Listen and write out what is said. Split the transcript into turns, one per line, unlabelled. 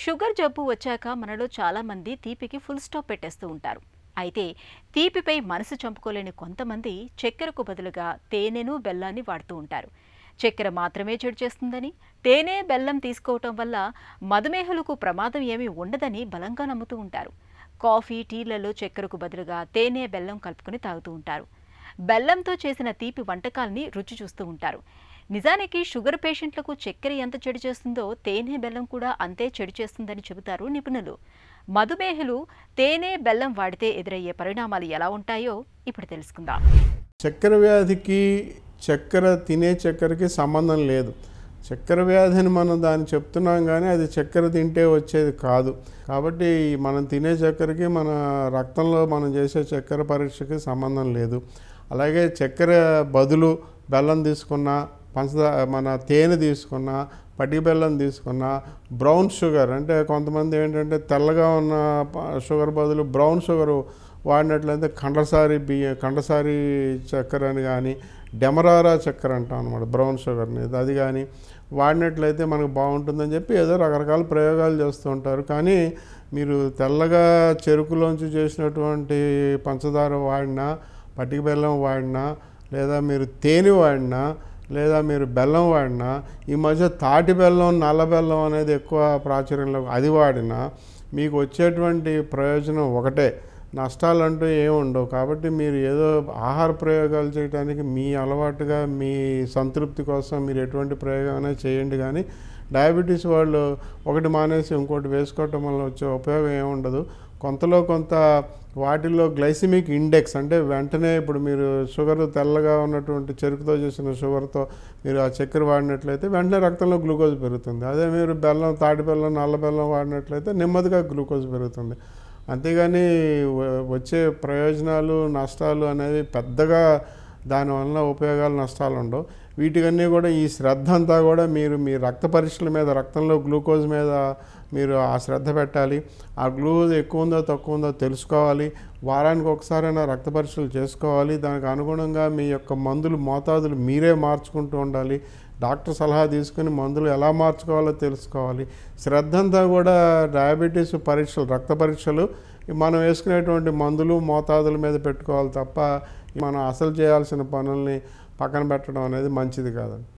Sugar జబ్బు వచ్చాక మనలో చాలా మంది తీపికి ఫుల్ స్టాప్ పెట్టేస్తూ ఉంటారు. అయితే తీపిపై మనసు చంపుకోలేని కొంతమంది చక్కెరకు బదులుగా తేనెను బెల్లాన్ని వాడుతూ ఉంటారు. చక్కెర మాత్రమే చెడు చేస్తుందని, తేనె బెల్లం తీసుకోవటం వల్ల మధుమేహులకు ప్రమాదం ఏమీ ఉండదని బలంగా నమ్ముతూ ఉంటారు. కాఫీ, టీలలో చక్కెరకు బదులుగా తేనె, బెల్లం కలుపుకొని తాగుతూ ఉంటారు. బెల్లంతో చేసిన తీపి వంటకాల్ని రుచి చూస్తూ ఉంటారు. నిజానికి షుగర్ పేషెంట్లకు చక్కెర ఎంత చెడు చేస్తుందో తేనె, బెల్లం కూడా అంతే చెడు చేస్తుందని చెబుతారు నిపుణులు. మధుమేహులు తేనె, బెల్లం వాడితే ఎదురయ్యే పరిణామాలు ఎలా ఉంటాయో ఇప్పుడు తెలుసుకుందాం.
చక్కెర వ్యాధికి తినే చక్కెరకి సంబంధం లేదు. చక్కెర వ్యాధిని మనం దాన్ని చెప్తున్నాం కానీ అది చక్కెర తింటే వచ్చేది కాదు. కాబట్టి మనం తినే చక్కెరకి మన రక్తంలో మనం చేసే చక్కెర పరీక్షకి సంబంధం లేదు. అలాగే చక్కెర బదులు బెల్లం తీసుకున్నా, మన తేనె తీసుకున్నా, పటిక బెల్లం తీసుకున్నా, బ్రౌన్ షుగర్ అంటే కొంతమంది ఏంటంటే తెల్లగా ఉన్న షుగర్ బదులు బ్రౌన్ షుగర్ వాడినట్లయితే కండసారి చక్కెర అని కానీ, డెమరారా చక్కెర అంటాం అనమాట బ్రౌన్ షుగర్ని, అది కానీ వాడినట్లయితే మనకు బాగుంటుందని చెప్పి ఏదో రకరకాల ప్రయోగాలు చేస్తూ ఉంటారు. కానీ మీరు తెల్లగా చెరుకులోంచి చేసినటువంటి పంచదార వాడినా, పటిక బెల్లం వాడినా, లేదా మీరు తేనె వాడినా, లేదా మీరు బెల్లం వాడినా, ఈ మధ్య తాటి బెల్లం, నల్ల బెల్లం అనేది ఎక్కువ ప్రాచుర్యంలో, అది వాడినా మీకు వచ్చేటువంటి ప్రయోజనం ఒకటే, నష్టాలు అంటూ ఏమి ఉండవు. కాబట్టి మీరు ఏదో ఆహార ప్రయోగాలు చేయడానికి మీ అలవాటుగా మీ సంతృప్తి కోసం మీరు ఎటువంటి ప్రయోగమైనా చేయండి. కానీ డయాబెటీస్ వాళ్ళు ఒకటి మానేసి ఇంకోటి వేసుకోవటం వల్ల వచ్చే ఉపయోగం ఏముండదు. కొంతలో కొంత వాటిల్లో గ్లైసిమిక్ ఇండెక్స్ అంటే వెంటనే ఇప్పుడు మీరు షుగర్ తెల్లగా ఉన్నటువంటి చెరుకుతో చేసిన షుగర్తో మీరు ఆ చక్కెర వాడినట్లయితే వెంటనే రక్తంలో గ్లూకోజ్ పెరుగుతుంది. అదే మీరు బెల్లం, తాటి బెల్లం, నల్ల బెల్లం వాడినట్లయితే నెమ్మదిగా గ్లూకోజ్ పెరుగుతుంది. అంతేగాని వచ్చే ప్రయోజనాలు, నష్టాలు అనేవి పెద్దగా దానివల్ల ఉపయోగాలు, నష్టాలు ఉండవు. వీటికన్నీ కూడా ఈ శ్రద్ధ అంతా కూడా మీరు మీ రక్త పరీక్షల మీద, రక్తంలో గ్లూకోజ్ మీద మీరు ఆ శ్రద్ధ పెట్టాలి. ఆ గ్లూకోజ్ ఎక్కువ ఉందో తక్కువ ఉందో తెలుసుకోవాలి. వారానికి ఒకసారైనా రక్త పరీక్షలు చేసుకోవాలి. దానికి అనుగుణంగా మీ యొక్క మందులు మోతాదులు మీరే మార్చుకుంటూ ఉండాలి. డాక్టర్ సలహా తీసుకుని మందులు ఎలా మార్చుకోవాలో తెలుసుకోవాలి. శ్రద్ధ అంతా కూడా డయాబెటీస్ పరీక్షలు, రక్త పరీక్షలు మనం వేసుకునేటువంటి మందులు మోతాదుల మీద పెట్టుకోవాలి తప్ప మనం అసలు చేయాల్సిన పనుల్ని పక్కన పెట్టడం అనేది మంచిది కాదండి.